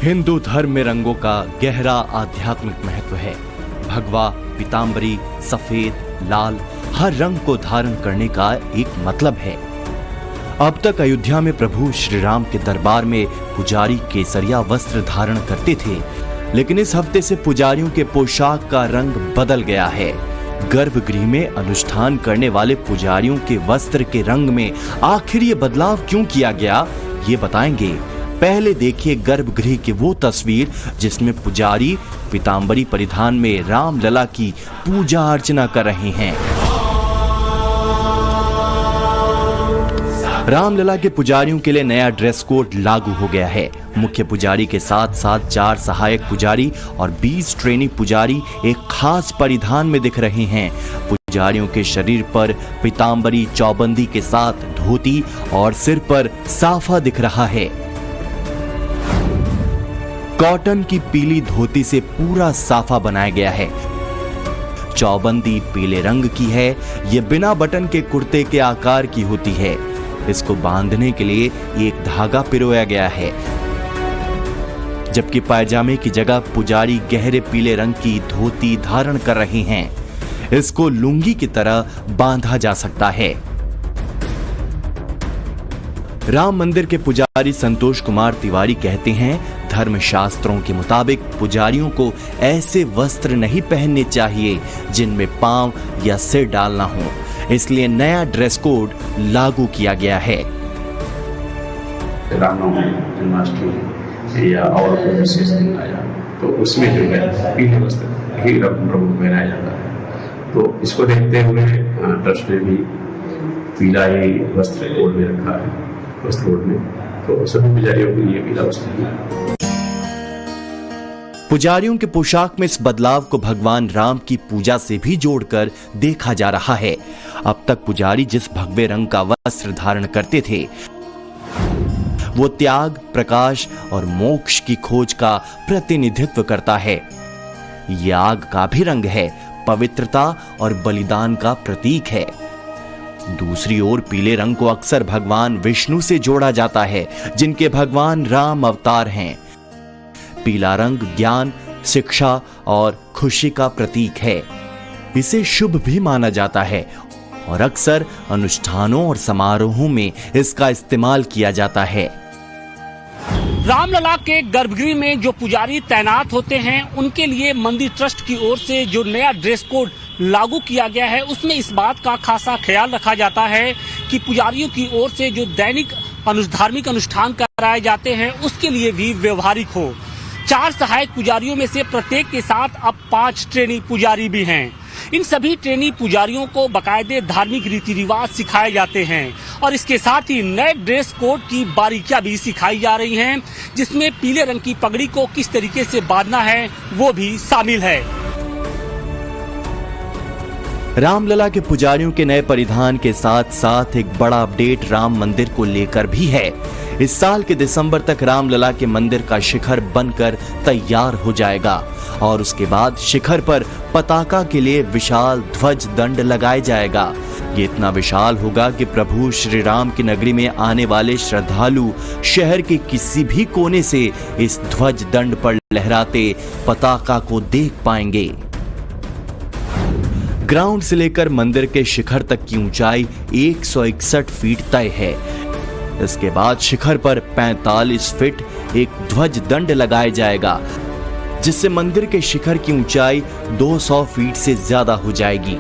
हिंदू धर्म में रंगों का गहरा आध्यात्मिक महत्व है। भगवा, पीतांबरी, सफेद, लाल, हर रंग को धारण करने का एक मतलब है। अब तक अयोध्या में प्रभु श्री राम के दरबार में पुजारी केसरिया वस्त्र धारण करते थे, लेकिन इस हफ्ते से पुजारियों के पोशाक का रंग बदल गया है। गर्भगृह में अनुष्ठान करने वाले पुजारियों के वस्त्र के रंग में आखिर ये बदलाव क्यों किया गया, ये बताएंगे। पहले देखिए गर्भगृह की वो तस्वीर जिसमें पुजारी पीतांबरी परिधान में रामलला की पूजा अर्चना कर रहे हैं। रामलला के पुजारियों के लिए नया ड्रेस कोड लागू हो गया है। मुख्य पुजारी के साथ साथ 4 सहायक पुजारी और 20 ट्रेनी पुजारी एक खास परिधान में दिख रहे हैं। पुजारियों के शरीर पर पीतांबरी चौबंदी के साथ धोती और सिर पर साफा दिख रहा है। कॉटन की पीली धोती से पूरा साफा बनाया गया है। चौबंदी पीले रंग की है। ये बिना बटन के कुर्ते के आकार की होती है। इसको बांधने के लिए एक धागा पिरोया गया है, जबकि पायजामे की जगह पुजारी गहरे पीले रंग की धोती धारण कर रहे हैं। इसको लुंगी की तरह बांधा जा सकता है। राम मंदिर के पुजारी संतोष कुमार तिवारी कहते हैं, धर्मशास्त्रों के मुताबिक पुजारियों को ऐसे वस्त्र नहीं पहनने चाहिए जिनमें पांव या सिर डालना हो, इसलिए नया ड्रेस कोड लागू किया गया है। रामनवमी, जन्माष्टमी या और कोई विशेष दिन आया तो उसमें जो है पीले वस्त्र ही प्रभु को पहनाया जाता है। तो इसको देखते हुए ट्रस्ट ने भी पीला ही वस्त्र कोड में रखा है। वस्त्र कोड में तो सभी पुजारियों के लिए पीला वस्त्र। पुजारियों के पोशाक में इस बदलाव को भगवान राम की पूजा से भी जोड़कर देखा जा रहा है। अब तक पुजारी जिस भगवे रंग का वस्त्र धारण करते थे वो त्याग, प्रकाश और मोक्ष की खोज का प्रतिनिधित्व करता है। ये आग का भी रंग है, पवित्रता और बलिदान का प्रतीक है। दूसरी ओर पीले रंग को अक्सर भगवान विष्णु से जोड़ा जाता है, जिनके भगवान राम अवतार हैं। पीला रंग ज्ञान, शिक्षा और खुशी का प्रतीक है। इसे शुभ भी माना जाता है और अक्सर अनुष्ठानों और समारोहों में इसका इस्तेमाल किया जाता है। रामलला के गर्भगृह में जो पुजारी तैनात होते हैं उनके लिए मंदिर ट्रस्ट की ओर से जो नया ड्रेस कोड लागू किया गया है उसमें इस बात का खासा ख्याल रखा जाता है कि पुजारियों की ओर से जो दैनिक धार्मिक अनुष्ठान कराए जाते हैं उसके लिए भी व्यवहारिक हो। 4 सहायक पुजारियों में से प्रत्येक के साथ अब 5 ट्रेनी पुजारी भी हैं। इन सभी ट्रेनी पुजारियों को बाकायदे धार्मिक रीति रिवाज सिखाए जाते हैं और इसके साथ ही नए ड्रेस कोड की बारीकियां भी सिखाई जा रही हैं, जिसमें पीले रंग की पगड़ी को किस तरीके से बांधना है वो भी शामिल है। रामलला के पुजारियों के नए परिधान के साथ साथ एक बड़ा अपडेट राम मंदिर को लेकर भी है। इस साल के दिसंबर तक रामलला के मंदिर का शिखर बनकर तैयार हो जाएगा और उसके बाद शिखर पर पताका के लिए विशाल ध्वज दंड लगाया जाएगा। ये इतना विशाल होगा कि प्रभु श्री राम की नगरी में आने वाले श्रद्धालु शहर के किसी भी कोने से इस ध्वज दंड पर लहराते पताका को देख पाएंगे। ग्राउंड से लेकर मंदिर के शिखर तक की ऊंचाई 161 फीट तय है। इसके बाद शिखर पर 45 फीट एक ध्वज दंड लगाया जाएगा, जिससे मंदिर के शिखर की ऊंचाई 200 फीट से ज्यादा हो जाएगी।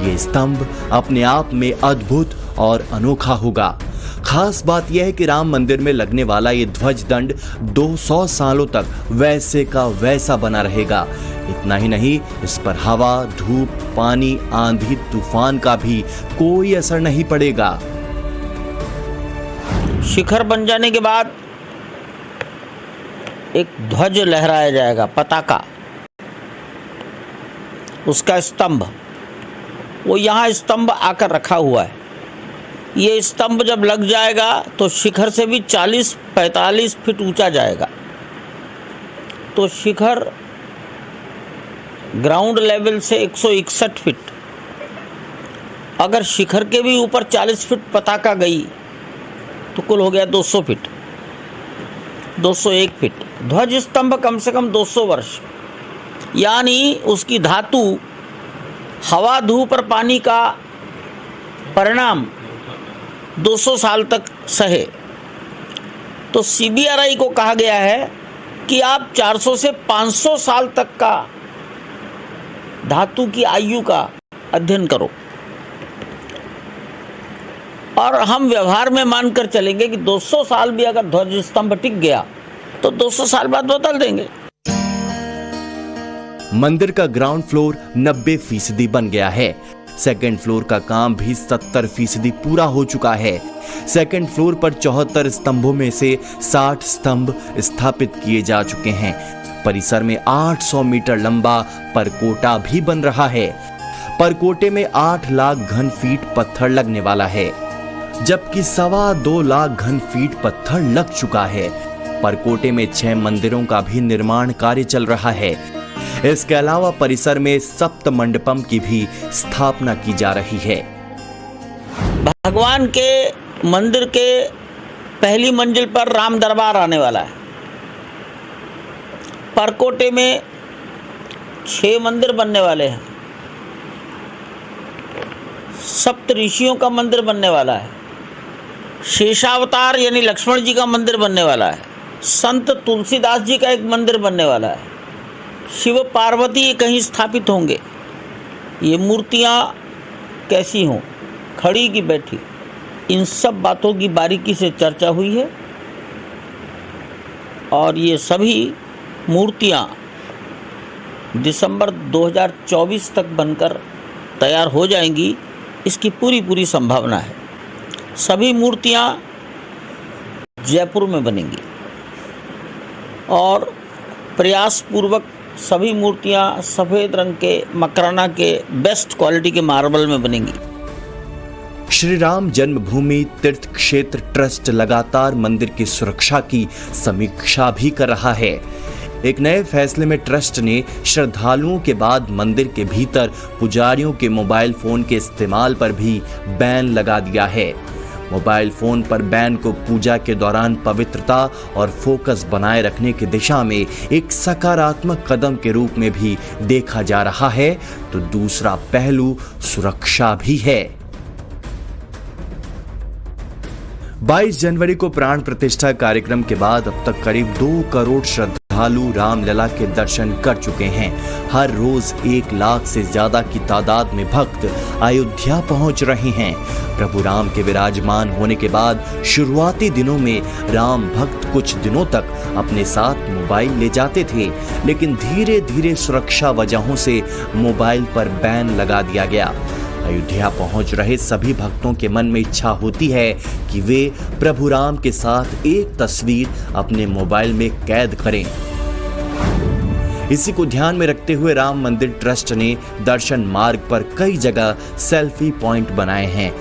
ये स्तंभ अपने आप में अद्भुत और अनोखा होगा। खास बात यह है कि राम मंदिर में लगने वाला ये ध्वज दंड 200 सालों तक वैसे का वैसा बना रहेगा। इतना ही नहीं, इस पर हवा, धूप, पानी, आंधी, तूफान का भी कोई असर नहीं पड़ेगा। शिखर बन जाने के बाद एक ध्वज लहराया जाएगा, पताका, उसका स्तंभ, वो यहाँ स्तंभ आकर रखा हुआ है। ये स्तंभ जब लग जाएगा तो शिखर से भी 40-45 फीट ऊंचा जाएगा। तो शिखर ग्राउंड लेवल से 161 फीट, अगर शिखर के भी ऊपर 40 फीट पताका गई तो कुल हो गया 200 फीट। 201 फीट, ध्वज स्तंभ कम से कम 200 वर्ष, यानी उसकी धातु हवा, धूप और पानी का परिणाम 200 साल तक सहे। तो CBRI को कहा गया है कि आप 400 से 500 साल तक का धातु की आयु का अध्ययन करो, और हम व्यवहार में मानकर चलेंगे कि 200 साल भी अगर ध्वज स्तंभ टिक गया तो 200 साल बाद बदल देंगे। मंदिर का ग्राउंड फ्लोर 90% बन गया है। सेकंड फ्लोर का काम भी 70% पूरा हो चुका है। सेकंड फ्लोर पर 74 स्तंभों में से 60 स्तंभ स्थापित किए जा चुके हैं। परिसर में 800 मीटर लंबा परकोटा भी बन रहा है। परकोटे में 8 लाख घन फीट पत्थर लगने वाला है, जबकि 2.25 लाख घन फीट पत्थर लग चुका है। परकोटे में 6 मंदिरों का भी निर्माण कार्य चल रहा है। इसके अलावा परिसर में सप्त मंडपम की भी स्थापना की जा रही है। भगवान के मंदिर के पहली मंजिल पर राम दरबार आने वाला है। परकोटे में 6 मंदिर बनने वाले हैं। सप्त ऋषियों का मंदिर बनने वाला है। शेषावतार यानी लक्ष्मण जी का मंदिर बनने वाला है। संत तुलसीदास जी का एक मंदिर बनने वाला है। शिव पार्वती कहीं स्थापित होंगे। ये मूर्तियाँ कैसी हों, खड़ी की बैठी, इन सब बातों की बारीकी से चर्चा हुई है, और ये सभी मूर्तियाँ दिसंबर 2024 तक बनकर तैयार हो जाएंगी, इसकी पूरी संभावना है। सभी मूर्तियाँ जयपुर में बनेंगी और प्रयासपूर्वक सभी मूर्तियाँ सफ़ेद रंग के मकराना के बेस्ट क्वालिटी के मार्बल में बनेंगी। श्री राम जन्मभूमि तीर्थ क्षेत्र ट्रस्ट लगातार मंदिर की सुरक्षा की समीक्षा भी कर रहा है। एक नए फैसले में ट्रस्ट ने श्रद्धालुओं के बाद मंदिर के भीतर पुजारियों के मोबाइल फोन के इस्तेमाल पर भी बैन लगा दिया है। मोबाइल फोन पर बैन को पूजा के दौरान पवित्रता और फोकस बनाए रखने की दिशा में एक सकारात्मक कदम के रूप में भी देखा जा रहा है, तो दूसरा पहलू सुरक्षा भी है। 22 जनवरी को प्राण प्रतिष्ठा कार्यक्रम के बाद अब तक करीब 2 करोड़ श्रद्धालु रामलला के दर्शन कर चुके हैं। हर रोज 1 लाख से ज्यादा की तादाद में भक्त अयोध्या पहुंच रहे हैं। प्रभु राम के विराजमान होने के बाद शुरुआती दिनों में राम भक्त कुछ दिनों तक अपने साथ मोबाइल ले जाते थे, लेकिन धीरे धीरे सुरक्षा वजहों से मोबाइल पर बैन लगा दिया गया। अयोध्या पहुंच रहे सभी भक्तों के मन में इच्छा होती है कि वे प्रभु राम के साथ एक तस्वीर अपने मोबाइल में कैद करें। इसी को ध्यान में रखते हुए राम मंदिर ट्रस्ट ने दर्शन मार्ग पर कई जगह सेल्फी पॉइंट बनाए हैं।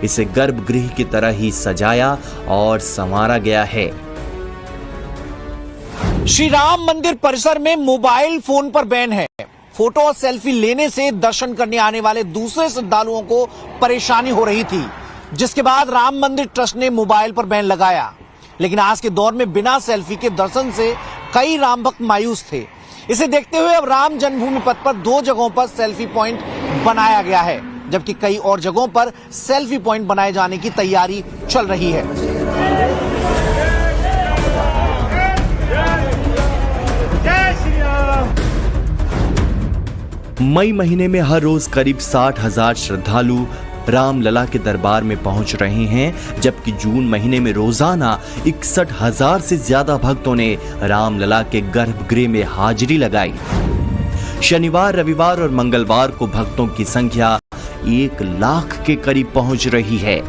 इसे गर्भगृह की तरह ही सजाया और संवारा गया है। श्री राम मंदिर परिसर में मोबाइल फोन पर बैन है। फोटो और सेल्फी लेने से दर्शन करने आने वाले दूसरे श्रद्धालुओं को परेशानी हो रही थी, जिसके बाद राम मंदिर ट्रस्ट ने मोबाइल पर बैन लगाया। लेकिन आज के दौर में बिना सेल्फी के दर्शन से कई राम भक्त मायूस थे। इसे देखते हुए अब राम जन्मभूमि पथ पर 2 जगहों पर सेल्फी पॉइंट बनाया गया है, जबकि कई और जगहों पर सेल्फी पॉइंट बनाए जाने की तैयारी चल रही है। मई महीने में हर रोज करीब 60,000 श्रद्धालु रामलला के दरबार में पहुंच रहे हैं, जबकि जून महीने में रोजाना 61,000 से ज्यादा भक्तों ने रामलला के गर्भगृह में हाजिरी लगाई। शनिवार, रविवार और मंगलवार को भक्तों की संख्या 1 लाख के करीब पहुंच रही है।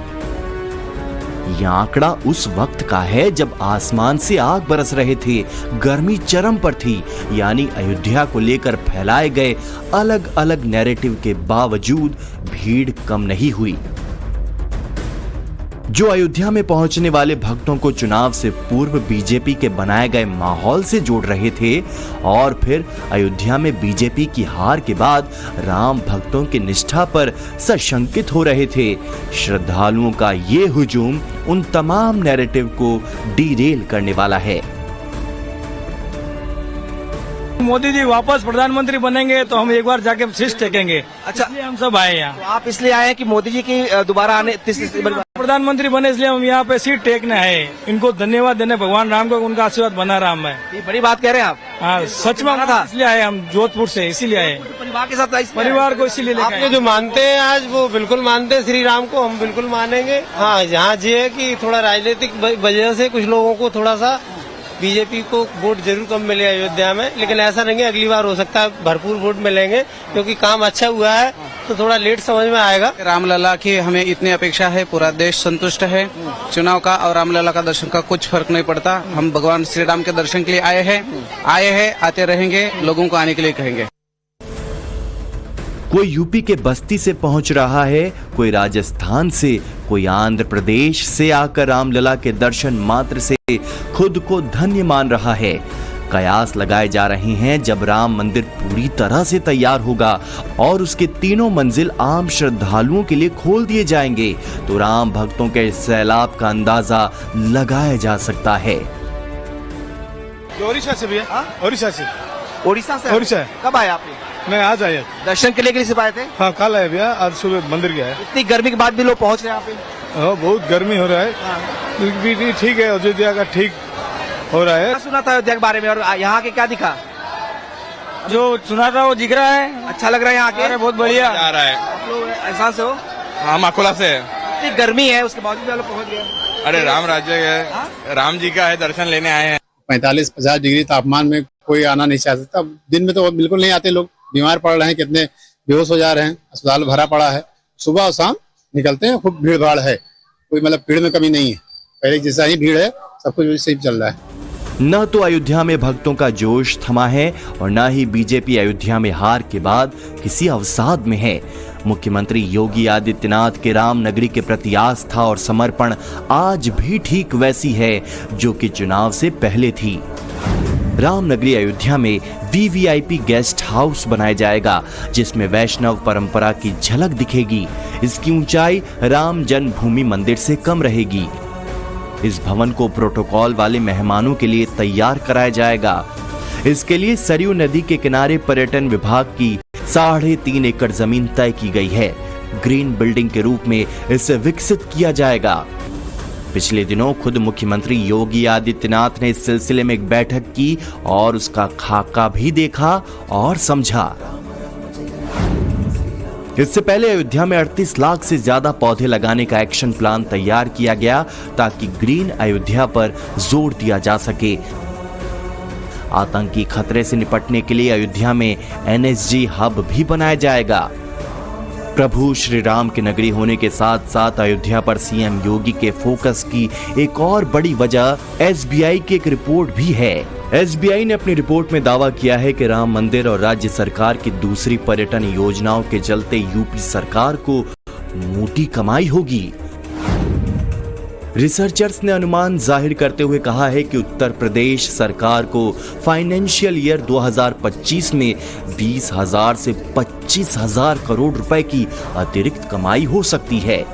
यह आंकड़ा उस वक्त का है जब आसमान से आग बरस रहे थे, गर्मी चरम पर थी, यानी अयोध्या को लेकर फैलाए गए अलग अलग नैरेटिव के बावजूद भीड़ कम नहीं हुई। जो अयोध्या में पहुंचने वाले भक्तों को चुनाव से पूर्व बीजेपी के बनाए गए माहौल से जोड़ रहे थे और फिर अयोध्या में बीजेपी की हार के बाद राम भक्तों की निष्ठा पर सशंकित हो रहे थे। श्रद्धालुओं का ये हुजूम उन तमाम नैरेटिव को डीरेल करने वाला है। मोदी जी वापस प्रधानमंत्री बनेंगे तो हम एक बार जाके शीश टेकेंगे। अच्छा, इसलिए हम सब आए यहाँ। तो आप इसलिए आए हैं कि मोदी जी की दोबारा आने प्रधानमंत्री बने, इसलिए हम यहाँ पे सीट टेकने आए। इनको धन्यवाद देने भगवान राम को, उनका आशीर्वाद बना रहा मैं। ये बड़ी बात कह रहे हैं आप। हाँ, सच में था, इसलिए आए हम जोधपुर से, इसीलिए आए परिवार के साथ। परिवार को इसीलिए आपको जो मानते हैं आज वो बिल्कुल मानते हैं श्री राम को, हम बिल्कुल मानेंगे। हाँ, यहाँ ये है कि थोड़ा राजनीतिक वजह से कुछ लोगों को थोड़ा सा बीजेपी को वोट जरूर कम मिले अयोध्या में, लेकिन ऐसा नहीं है, अगली बार हो सकता है भरपूर वोट मिलेंगे क्योंकि काम अच्छा हुआ है। तो थोड़ा लेट समझ में आएगा। रामलला की हमें इतनी अपेक्षा है, पूरा देश संतुष्ट है। चुनाव का और रामलला का दर्शन का कुछ फर्क नहीं पड़ता। हम भगवान श्री राम के दर्शन के लिए आए हैं, आते रहेंगे, लोगों को आने के लिए कहेंगे। कोई यूपी के बस्ती से पहुंच रहा है, कोई राजस्थान से, कोई आंध्र प्रदेश से आकर रामलला के दर्शन मात्र से खुद को धन्य मान रहा है। कयास लगाए जा रहे हैं जब राम मंदिर पूरी तरह से तैयार होगा और उसके तीनों मंजिल आम श्रद्धालुओं के लिए खोल दिए जाएंगे तो राम भक्तों के सैलाब का अंदाजा लगाया जा सकता है। ओडिशा से भैया, ओडिशा से। ओडिशा से? ओडिशा। कब आए आप? मैं आज आया दर्शन के लिए सिर्फ आए थे? हाँ, कल आए भैया, आज सुबह मंदिर गया है। इतनी गर्मी के बाद भी लोग पहुंच रहे हैं यहाँ पे? हाँ, बहुत गर्मी हो रहा है। ठीक है, अयोध्या का ठीक हो रहा है। क्या सुना था अयोध्या के बारे में और यहाँ के क्या दिखा? जो सुना था वो दिख रहा है। अच्छा लग रहा है यहाँ के? बहुत बढ़िया आ रहा है। आप लोग एहसान से हो? हाँ, माकोला से। इतनी गर्मी है उसके बावजूद भी लोग पहुंच गए। अरे राम राज्य है, राम जी का है, दर्शन लेने आए हैं। 45-50 डिग्री तापमान में कोई आना नहीं चाह सकता। दिन में तो बिल्कुल नहीं आते लोग, बीमार पड़ रहे हैं, कितने बेहोश हो जा रहे हैं, अस्पताल भरा पड़ा है। सुबह और शाम निकलते हैं, खूब भीड़ भाड़ है, कोई मतलब भीड़ में कमी नहीं है। पहले जैसा ही भीड़ है, सब कुछ सही चल रहा है। न तो अयोध्या में भक्तों का जोश थमा है और न ही बीजेपी अयोध्या में हार के बाद किसी अवसाद में है। मुख्यमंत्री योगी आदित्यनाथ के राम नगरी के प्रति आस्था और समर्पण आज भी ठीक वैसी है जो कि चुनाव से पहले थी। राम नगरी अयोध्या में वीवीआईपी गेस्ट हाउस बनाया जाएगा जिसमें वैष्णव परंपरा की झलक दिखेगी। इसकी ऊंचाई राम जन्मभूमि मंदिर से कम रहेगी। इस भवन को प्रोटोकॉल वाले मेहमानों के लिए तैयार कराया जाएगा। इसके लिए सरयू नदी के किनारे पर्यटन विभाग की 3.5 एकड़ जमीन तय की गई है। ग्रीन बिल्डिंग के रूप में इसे विकसित किया जाएगा। पिछले दिनों खुद मुख्यमंत्री योगी आदित्यनाथ ने इस सिलसिले में एक बैठक की और उसका खाका भी देखा और समझा। इससे पहले अयोध्या में 38 लाख से ज्यादा पौधे लगाने का एक्शन प्लान तैयार किया गया ताकि ग्रीन अयोध्या पर जोर दिया जा सके। आतंकी खतरे से निपटने के लिए अयोध्या में एनएसजी हब भी बनाया जाएगा। प्रभु श्री राम की नगरी होने के साथ साथ अयोध्या पर सीएम योगी के फोकस की एक और बड़ी वजह एसबीआई की एक रिपोर्ट भी है। एसबीआई ने अपनी रिपोर्ट में दावा किया है कि राम मंदिर और राज्य सरकार की दूसरी पर्यटन योजनाओं के चलते यूपी सरकार को मोटी कमाई होगी। रिसर्चर्स ने अनुमान जाहिर करते हुए कहा है कि उत्तर प्रदेश सरकार को फाइनेंशियल ईयर 2025 में 20,000 से 25,000 करोड़ रुपए की अतिरिक्त कमाई हो सकती है।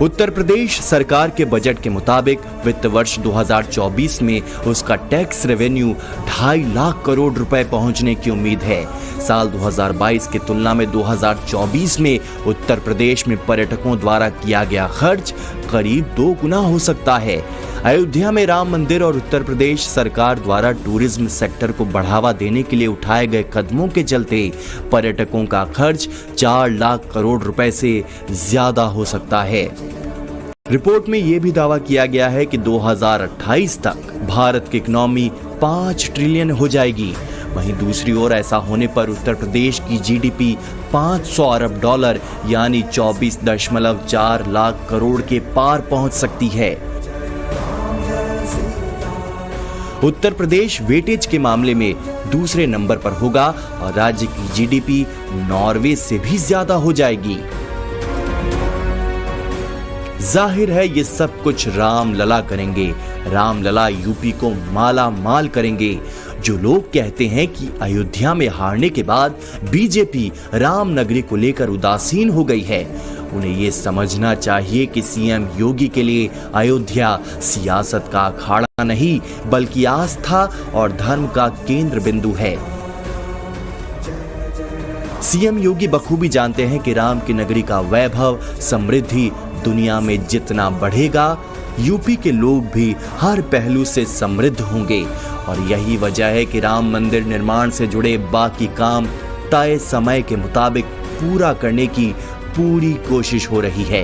उत्तर प्रदेश सरकार के बजट के मुताबिक वित्त वर्ष 2024 में उसका टैक्स रेवेन्यू 2.5 लाख करोड़ रुपए पहुंचने की उम्मीद है। साल 2022 की तुलना में 2024 में उत्तर प्रदेश में पर्यटकों द्वारा किया गया खर्च करीब 2 गुना हो सकता है। अयोध्या में राम मंदिर और उत्तर प्रदेश सरकार द्वारा टूरिज्म सेक्टर को बढ़ावा देने के लिए उठाए गए कदमों के चलते पर्यटकों का खर्च 4 लाख करोड़ रुपए से ज्यादा हो सकता है। रिपोर्ट में यह भी दावा किया गया है कि 2028 तक भारत की इकोनॉमी 5 ट्रिलियन हो जाएगी। वहीं दूसरी ओर ऐसा होने पर उत्तर प्रदेश की जीडीपी 500 अरब डॉलर यानी 24.4 लाख करोड़ के पार पहुंच सकती है। उत्तर प्रदेश वेटेज के मामले में दूसरे नंबर पर होगा और राज्य की जीडीपी नॉर्वे से भी ज्यादा हो जाएगी। जाहिर है ये सब कुछ राम लला करेंगे। राम लला यूपी को माला माल करेंगे। जो लोग कहते हैं कि अयोध्या में हारने के बाद बीजेपी राम नगरी को लेकर उदासीन हो गई है, उन्हें ये समझना चाहिए कि सीएम योगी के लिए अयोध्या सियासत का अखाड़ा नहीं बल्कि आस्था और धर्म का केंद्र बिंदु है। सीएम योगी बखूबी जानते हैं कि राम की नगरी का वैभव, समृद्धि दुनिया में जितना बढ़ेगा, यूपी के लोग भी हर पहलू से समृद्ध होंगे। और यही वजह है कि राम मंदिर निर्माण से जुड़े बाकी काम तय समय के मुताबिक पूरा करने की पूरी कोशिश हो रही है।